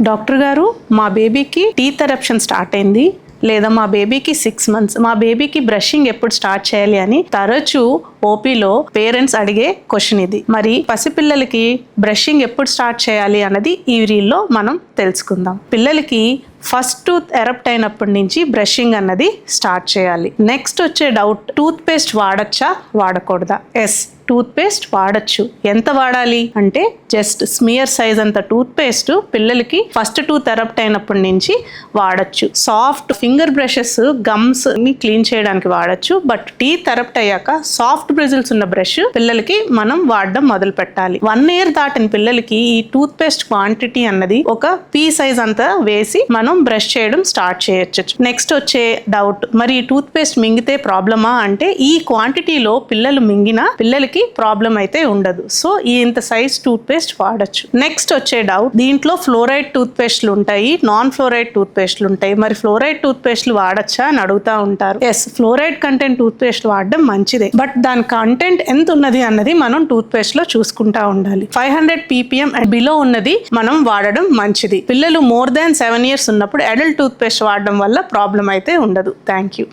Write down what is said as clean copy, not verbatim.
Doctor గారు, మా బేబీకి టీత్ ఎరప్షన్ స్టార్ట్ అయింది, లేదా మా బేబీకి 6 months, మా బేబీకి బ్రషింగ్ ఎప్పుడు స్టార్ట్ చేయాలి అని తరచూ ఓపీలో పేరెంట్స్ అడిగే క్వశ్చన్ ఇది. మరి పసిపిల్లలకి బ్రషింగ్ ఎప్పుడు స్టార్ట్ చేయాలి అన్నది ఈ రీల్లో మనం తెలుసుకుందాం. పిల్లలకి ఫస్ట్ టూత్ ఎరప్ట్ అయినప్పటి నుంచి బ్రషింగ్ అన్నది స్టార్ట్ చేయాలి. నెక్స్ట్ వచ్చే డౌట్, టూత్ పేస్ట్ వాడచ్చా వాడకూడదా? ఎస్, టూత్ పేస్ట్ వాడచ్చు. ఎంత వాడాలి అంటే జస్ట్ స్మియర్ సైజ్ అంత టూత్ పేస్ట్ పిల్లలకి ఫస్ట్ టూత్ ఎరప్ట్ అయినప్పటి నుంచి వాడచ్చు. సాఫ్ట్ ఫింగర్ బ్రషెస్ గమ్స్ ని క్లీన్ చేయడానికి వాడచ్చు. బట్ టీత్ ఎరప్ట్ అయ్యాక సాఫ్ట్ బ్రిజిల్స్ ఉన్న బ్రష్ పిల్లలకి మనం వాడడం మొదలు పెట్టాలి. 1 year దాటిన పిల్లలకి ఈ టూత్ పేస్ట్ క్వాంటిటీ అన్నది ఒక పీ సైజ్ అంతా వేసి మనం బ్రష్ చేయడం స్టార్ట్ చేయొచ్చు. నెక్స్ట్ వచ్చే డౌట్, మరి ఈ టూత్ పేస్ట్ మింగితే ప్రాబ్లమా అంటే ఈ క్వాంటిటీలో పిల్లలు మింగినా పిల్లలకి ప్రాబ్లం అయితే ఉండదు. సో ఇంత సైజ్ టూత్ పేస్ట్ వాడచ్చు. నెక్స్ట్ వచ్చే డౌట్, దీంట్లో ఫ్లోరైడ్ టూత్ పేస్ట్లు ఉంటాయి, నాన్ ఫ్లోరైడ్ టూత్ పేస్ట్లు ఉంటాయి. మరి ఫ్లోరైడ్ టూత్ పేస్ట్లు వాడచ్చా అని అడుగుతా ఉంటారు. Yes, fluoride content toothpaste వాడడం మంచిదే. బట్ దాని కంటెంట్ ఎంత ఉన్నది అన్నది మనం టూత్ పేస్ట్ లో చూసుకుంటా ఉండాలి. 500 ppm బిలో ఉన్నది మనం వాడడం మంచిది. పిల్లలు more than 7 years ఉన్నప్పుడు అడల్ట్ టూత్ పేస్ట్ వాడడం వల్ల ప్రాబ్లం అయితే ఉండదు. Thank you.